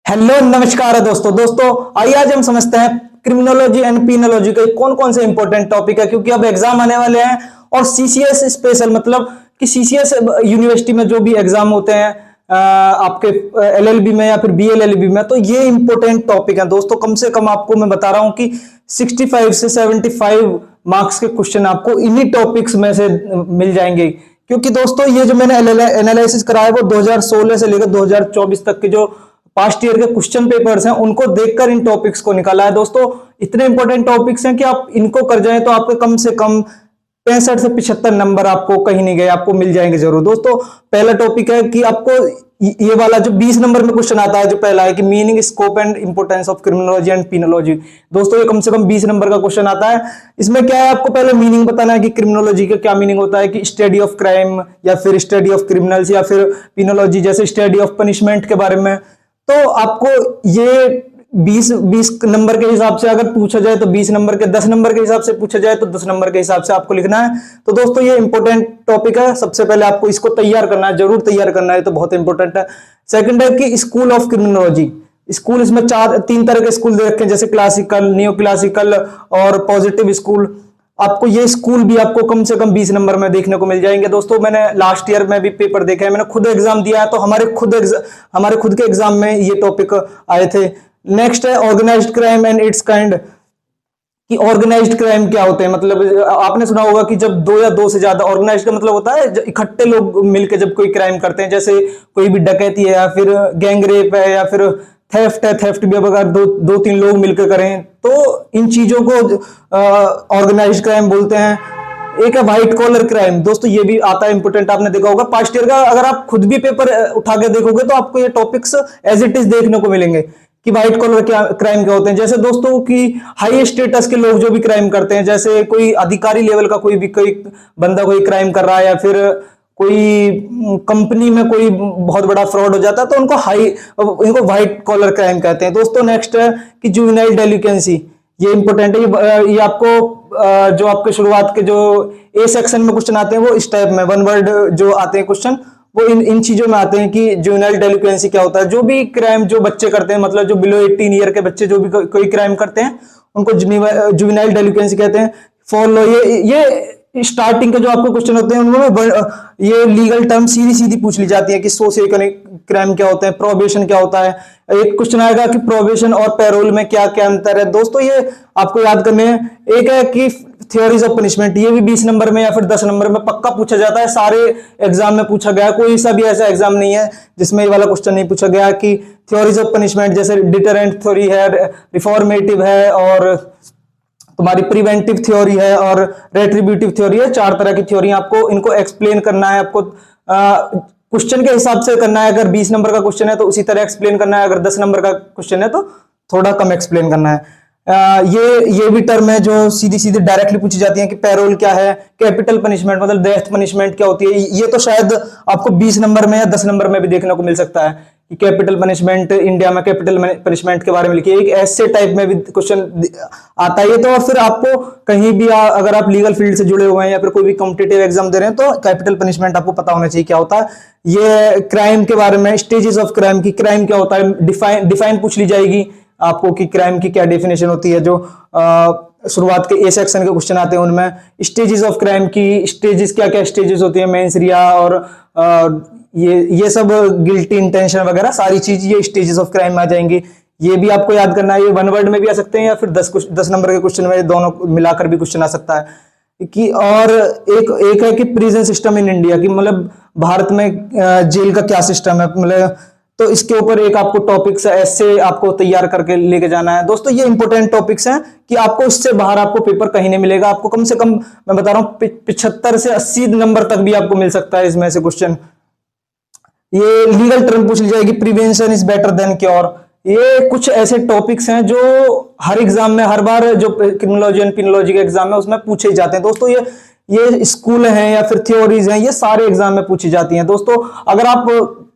Hello नमस्कार है दोस्तों आइए आज हम समझते हैं क्रिमिनोलॉजी एंड पीनोलॉजी के कौन कौन से इंपॉर्टेंट टॉपिक है, क्योंकि अब एग्जाम आने वाले हैं और सीसीएस स्पेशल मतलब कि सीसीएस यूनिवर्सिटी में जो भी एग्जाम होते हैं आपके एलएलबी में या फिर बीएलएलबी में, तो ये इंपॉर्टेंट टॉपिक है दोस्तों। कम से कम आपको मैं बता रहा हूं कि 65 से 75 मार्क्स के क्वेश्चन आपको इन्हीं टॉपिक्स में से मिल जाएंगे, क्योंकि दोस्तों ये जो मैंने एनालिसिस कराया वो 2016 से लेकर 2024 तक के जो पास्ट ईयर के क्वेश्चन पेपर्स हैं उनको देखकर इन टॉपिक्स को निकाला है दोस्तों। इतने इंपॉर्टेंट टॉपिक्स हैं कि आप इनको कर जाएं तो आपके कम से कम 65 से 75 नंबर आपको कहीं नहीं गए, आपको मिल जाएंगे जरूर दोस्तों। पहला टॉपिक है कि आपको ये वाला जो 20 नंबर में क्वेश्चन आता है, जो पहला है कि meaning, scope and importance of criminology and penology. दोस्तों ये कम से कम 20 नंबर का क्वेश्चन आता है। इसमें क्या है, आपको पहले मीनिंग बताना है कि क्रिमिनोलॉजी का क्या मीनिंग होता है, कि स्टडी ऑफ क्राइम या फिर स्टडी ऑफ क्रिमिनल्स, या फिर पीनोलॉजी जैसे स्टडी ऑफ पनिशमेंट के बारे में। तो आपको ये 20 नंबर के हिसाब से अगर पूछा जाए तो 20 नंबर के, 10 नंबर के हिसाब से पूछा जाए तो 10 नंबर के हिसाब से आपको लिखना है। तो दोस्तों ये इंपॉर्टेंट टॉपिक है, सबसे पहले आपको इसको तैयार करना है, जरूर तैयार करना है, तो बहुत इंपॉर्टेंट है। सेकंड है कि स्कूल ऑफ क्रिमिनोलॉजी। स्कूल इसमें 3 तरह के स्कूल दे रखे हैं, जैसे क्लासिकल, नियो क्लासिकल और पॉजिटिव स्कूल। आपको ये स्कूल भी आपको कम से कम 20 नंबर में देखने को मिल जाएंगे दोस्तों। मैंने लास्ट ईयर में भी पेपर देखा है, मैंने खुद एग्जाम दिया है, तो हमारे खुद के एग्जाम में ये टॉपिक आए थे। नेक्स्ट है organised crime and it's kind, कि ऑर्गेनाइज्ड क्राइम क्या होते हैं। मतलब आपने सुना होगा कि जब 2 या 2 से ज्यादा, ऑर्गेनाइज्ड का मतलब होता है इकट्ठे लोग मिलकर जब कोई क्राइम करते हैं, जैसे कोई भी डकैती है या फिर गैंग रेप है या फिर थेफ्ट है, थेफ्ट भी अगर 2-3 लोग मिलकर करें तो इन चीजों को ऑर्गेनाइज्ड क्राइम बोलते हैं। एक है व्हाइट कॉलर क्राइम, दोस्तों ये भी आता है, इंपोर्टेंट, आपने देखा होगा पास्ट ईयर का। अगर आप खुद भी पेपर उठा के देखोगे तो आपको ये टॉपिक्स एज इट इज देखने को मिलेंगे कि व्हाइट कॉलर क्राइम क्या होते हैं। जैसे दोस्तों की हाई स्टेटस के लोग जो भी क्राइम करते हैं, जैसे कोई अधिकारी लेवल का कोई बंदा कोई क्राइम कर रहा है या फिर कोई कंपनी में कोई बहुत बड़ा फ्रॉड हो जाता है, तो इनको व्हाइट कॉलर क्राइम कहते हैं दोस्तों। नेक्स्ट है कि जुवेनाइल डेलिक्वेंसी, ये इंपॉर्टेंट है। ये आपको जो आपके शुरुआत के जो ए सेक्शन में क्वेश्चन आते हैं वो इस टाइप में 1 वर्ड जो आते हैं क्वेश्चन, वो इन चीजों में आते हैं कि जुवेनाइल डेलिक्वेंसी क्या होता है। जो भी क्राइम जो बच्चे करते हैं, मतलब जो बिलो 18 ईयर के बच्चे जो भी कोई क्राइम करते हैं, उनको जुवेनाइल डेलिक्वेंसी कहते हैं। फॉलो ये स्टार्टिंग के जो आपको क्वेश्चन होते हैं उनमें ये लीगल टर्म सीधी पूछ ली जाती है कि सोशियो इकोनॉमिक क्राइम क्या होता है, प्रोबेशन क्या होता है। एक क्वेश्चन आएगा कि प्रोबेशन और पैरोल में क्या क्या अंतर है, दोस्तों ये आपको याद करने हैं। एक है कि थ्योरीज ऑफ पनिशमेंट, ये भी 20 नंबर में या फिर 10 नंबर में पक्का पूछा जाता है, सारे एग्जाम में पूछा गया, कोई सा भी ऐसा एग्जाम नहीं है जिसमें ये वाला क्वेश्चन नहीं पूछा गया। कि थ्योरीज ऑफ पनिशमेंट जैसे डिटरेंट थ्योरी है, रिफॉर्मेटिव है, और तुम्हारी प्रिवेंटिव थ्योरी है, और रेट्रीब्यूटिव थ्योरी है। 4 तरह की थ्योरी आपको इनको एक्सप्लेन करना है। आपको क्वेश्चन के हिसाब से करना है, अगर 20 नंबर का क्वेश्चन है तो उसी तरह एक्सप्लेन करना है, अगर 10 नंबर का क्वेश्चन है तो थोड़ा कम एक्सप्लेन करना है। ये भी टर्म है जो सीधी डायरेक्टली पूछी जाती है कि पैरोल क्या है, कैपिटल पनिशमेंट मतलब डेथ पनिशमेंट क्या होती है। ये तो शायद आपको 20 नंबर में या 10 नंबर में भी देखने को मिल सकता है कि कैपिटल पनिशमेंट, इंडिया में कैपिटल पनिशमेंट के बारे में लिखिए, एक ऐसे टाइप में भी क्वेश्चन आता है। तो और फिर आपको कहीं भी अगर आप लीगल फील्ड से जुड़े हुए हैं या फिर कोई भी कॉम्पिटिटिव एग्जाम दे रहे हैं तो कैपिटल पनिशमेंट आपको पता होना चाहिए क्या होता है। ये क्राइम के बारे में, स्टेजेस ऑफ क्राइम की, क्राइम क्या होता है डिफाइन पूछ ली जाएगी आपको कि क्राइम की क्या डेफिनेशन होती है। जो शुरुआत के ए सेक्शन के क्वेश्चन आते हैं उनमें स्टेजेस ऑफ क्राइम की, स्टेजेस क्या क्या स्टेजेस होती है, मेंस रिया और ये सब गिल्टी इंटेंशन वगैरह सारी चीज ये स्टेजेस ऑफ क्राइम में आ जाएंगी। ये भी आपको याद करना है। ये 1 वर्ड में भी आ सकते हैं या फिर 10 नंबर के क्वेश्चन में, दोनों मिलाकर भी क्वेश्चन आ सकता है। कि और एक है कि प्रिजन सिस्टम इन इंडिया, की मतलब भारत में जेल का क्या सिस्टम है, मतलब तो इसके ऊपर एक आपको टॉपिक्स ऐसे आपको तैयार करके लेके जाना है दोस्तों। ये इंपॉर्टेंट टॉपिक्स हैं कि आपको इससे बाहर आपको पेपर कहीं नहीं मिलेगा। आपको कम से कम मैं बता रहा हूं 75 से 80 नंबर तक भी आपको मिल सकता है इसमें से क्वेश्चन। ये लीगल टर्म पूछ ली जाएगी, prevention is better than cure. ये कुछ ऐसे टॉपिक्स हैं जो हर एग्जाम में, हर बार जो क्रिमिनोलॉजी एंड पिनोलॉजी के एग्जाम में उसमें पूछे ही जाते हैं दोस्तों। ये स्कूल हैं या फिर थ्योरीज हैं, ये सारे एग्जाम में पूछी जाती हैं दोस्तों। अगर आप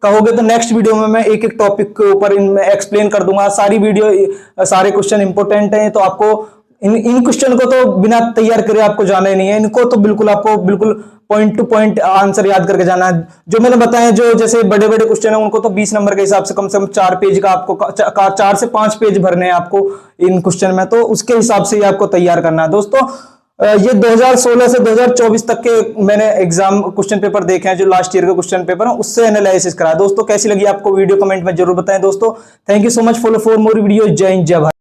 कहोगे तो नेक्स्ट वीडियो में मैं एक टॉपिक के ऊपर इनमें एक्सप्लेन कर दूंगा। सारे क्वेश्चन इंपॉर्टेंट हैं, तो आपको इन क्वेश्चन को तो बिना तैयार करे आपको जाना ही नहीं है। इनको तो बिल्कुल आपको पॉइंट टू पॉइंट आंसर याद करके जाना है। जो मैंने बताया, जो जैसे बड़े बड़े क्वेश्चन है उनको तो 20 नंबर के हिसाब से कम 4 पेज का आपको 4 से 5 पेज भरने हैं आपको इन क्वेश्चन में, तो उसके हिसाब से ही आपको तैयार करना है दोस्तों। ये 2016 से 2024 तक के मैंने एग्जाम क्वेश्चन पेपर देखे हैं, जो लास्ट ईयर के क्वेश्चन पेपर है उससे एनालिसिस करा। दोस्तों कैसी लगी आपको वीडियो, कमेंट में जरूर बताएं दोस्तों। Thank you so much for more video. जय हिंद, जय भारत।